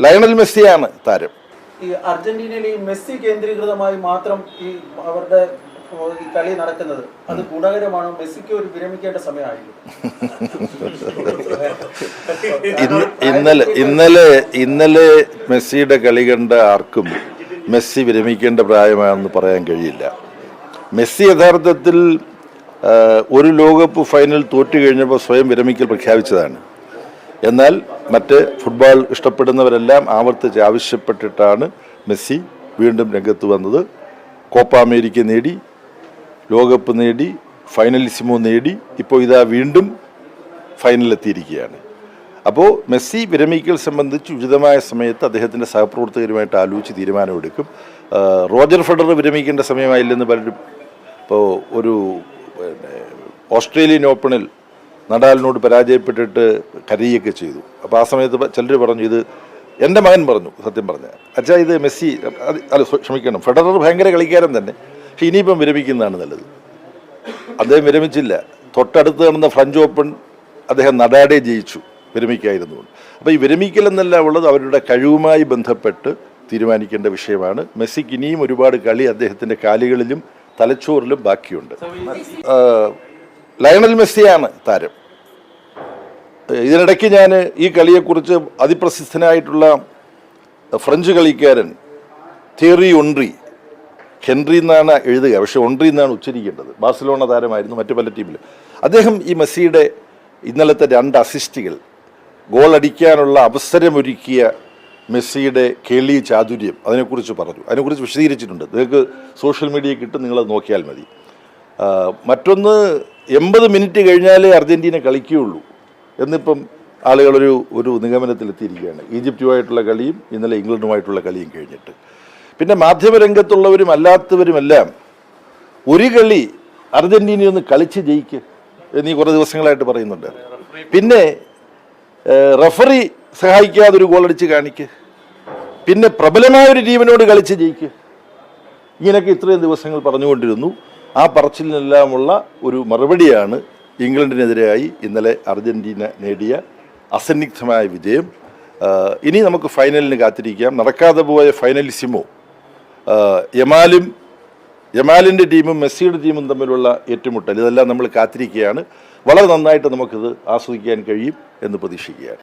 Lionel മെസ്സിയാണ് താരം. ഈ അർജന്റീനയിൽ ഈ മെസ്സി കേന്ദ്രീകൃതമായി മാത്രം ഈ അവരുടെ ഈ കളി നടക്കുന്നത് അത് ഗുണകരമാണോ? മെസ്സിക്ക് ഒരു വിരമിക്കേണ്ട സമയമായിരിക്കും. ഇന്നലെ മെസ്സിയുടെ കളി കണ്ട ആർക്കും മെസ്സി വിരമിക്കേണ്ട പ്രായമാണെന്ന് പറയാൻ കഴിയില്ല. മെസ്സി യഥാർത്ഥത്തിൽ ഒരു ലോകകപ്പ് ഫൈനൽ തോറ്റു കഴിഞ്ഞപ്പോൾ സ്വയം വിരമിക്കൽ പ്രഖ്യാപിച്ചതാണ്. എന്നാൽ മറ്റ് ഫുട്ബോൾ ഇഷ്ടപ്പെടുന്നവരെല്ലാം ആവർത്തിച്ച് ആവശ്യപ്പെട്ടിട്ടാണ് മെസ്സി വീണ്ടും രംഗത്ത് വന്നത്. കോപ്പ അമേരിക്ക നേടി, ലോകകപ്പ് നേടി, ഫൈനലിസിമോ നേടി, ഇപ്പോൾ ഇതാ വീണ്ടും ഫൈനലിലെത്തിയിരിക്കുകയാണ്. അപ്പോൾ മെസ്സി വിരമിക്കൽ സംബന്ധിച്ച് ഉചിതമായ സമയത്ത് അദ്ദേഹത്തിൻ്റെ സഹപ്രവർത്തകരുമായിട്ട് ആലോചിച്ച് തീരുമാനമെടുക്കും. റോജർ ഫെഡറർ വിരമിക്കേണ്ട സമയമായില്ലെന്ന് പലരും ഇപ്പോൾ ഒരു ഓസ്ട്രേലിയൻ ഓപ്പണിൽ നഡാലിനോട് പരാജയപ്പെട്ടിട്ട് കരയുകയൊക്കെ ചെയ്തു. അപ്പോൾ ആ സമയത്ത് ചിലർ പറഞ്ഞു, ഇത് എൻ്റെ മകൻ പറഞ്ഞു, സത്യം പറഞ്ഞാൽ അച്ഛാ ഇത് മെസ്സി ക്ഷമിക്കണം, ഫെഡറർ ഭയങ്കര കളിക്കാരൻ തന്നെ, പക്ഷെ ഇനിയിപ്പം വിരമിക്കുന്നതാണ് നല്ലത്. അദ്ദേഹം വിരമിച്ചില്ല. തൊട്ടടുത്ത് നടന്ന ഫ്രഞ്ച് ഓപ്പൺ അദ്ദേഹം നഡാലെ ജയിച്ചു, വിരമിക്കായിരുന്നു. അപ്പോൾ ഈ വിരമിക്കൽ എന്നെല്ലാം ഉള്ളത് അവരുടെ കഴിവുമായി ബന്ധപ്പെട്ട് തീരുമാനിക്കേണ്ട വിഷയമാണ്. മെസ്സിക്ക് ഇനിയും ഒരുപാട് കളി അദ്ദേഹത്തിൻ്റെ കാലുകളിലും തലച്ചോറിലും ബാക്കിയുണ്ട്. ലയണൽ മെസ്സിയാണ് താരം. ഇതിനിടയ്ക്ക് ഞാൻ ഈ കളിയെക്കുറിച്ച് അതിപ്രസിദ്ധനായിട്ടുള്ള ഫ്രഞ്ച് കളിക്കാരൻ തിയറി ഒൺറി, ഹെൻറി എന്നാണ് എഴുതുക, പക്ഷേ ഒൺറി എന്നാണ് ഉച്ചരിക്കേണ്ടത്, ബാഴ്സലോണ താരമായിരുന്നു, മറ്റു പല ടീമിലും. അദ്ദേഹം ഈ മെസ്സിയുടെ ഇന്നലത്തെ 2 അസിസ്റ്റുകൾ, ഗോൾ അടിക്കാനുള്ള അവസരമൊരുക്കിയ മെസ്സിയുടെ കേളി ചാതുര്യം, അതിനെക്കുറിച്ച് പറഞ്ഞു, അതിനെക്കുറിച്ച് വിശദീകരിച്ചിട്ടുണ്ട്. നിങ്ങൾക്ക് സോഷ്യൽ മീഡിയയിൽ കിട്ടും, നിങ്ങളത് നോക്കിയാൽ മതി. മറ്റൊന്ന് 80 മിനിറ്റ് കഴിഞ്ഞാലേ അർജൻറ്റീന കളിക്കുകയുള്ളൂ എന്നിപ്പം ആളുകളൊരു നിഗമനത്തിലെത്തിയിരിക്കുകയാണ്. ഈജിപ്തുമായിട്ടുള്ള കളിയും ഇന്നലെ ഇംഗ്ലണ്ടുമായിട്ടുള്ള കളിയും കഴിഞ്ഞിട്ട്. പിന്നെ മാധ്യമരംഗത്തുള്ളവരും അല്ലാത്തവരുമെല്ലാം ഒരു കളി അർജൻറ്റീനയൊന്ന് കളിച്ച് ജയിക്കുക എന്നീ കുറേ ദിവസങ്ങളായിട്ട് പറയുന്നുണ്ട്. പിന്നെ റഫറി സഹായിക്കാതെ ഒരു ഗോളടിച്ച് കാണിക്കുക, പിന്നെ പ്രബലമായ ഒരു ടീമിനോട് കളിച്ച് ജയിക്കുക, ഇങ്ങനെയൊക്കെ ഇത്രയും ദിവസങ്ങൾ പറഞ്ഞുകൊണ്ടിരുന്നു. ആ പറച്ചിലിനെല്ലാമുള്ള ഒരു മറുപടിയാണ് ഇംഗ്ലണ്ടിനെതിരായി ഇന്നലെ അർജന്റീന നേടിയ അസന്നിഗ്ധമായ വിജയം. ഇനി നമുക്ക് ഫൈനലിന് കാത്തിരിക്കാം. നടക്കാതെ പോയ ഫൈനലിസിമോ, യമാലിൻ്റെ ടീമും മെസ്സിയുടെ ടീമും തമ്മിലുള്ള ഏറ്റുമുട്ടൽ, ഇതെല്ലാം നമ്മൾ കാത്തിരിക്കുകയാണ്. വളരെ നന്നായിട്ട് നമുക്കിത് ആസ്വദിക്കാൻ കഴിയും എന്ന് പ്രതീക്ഷിക്കുകയാണ്.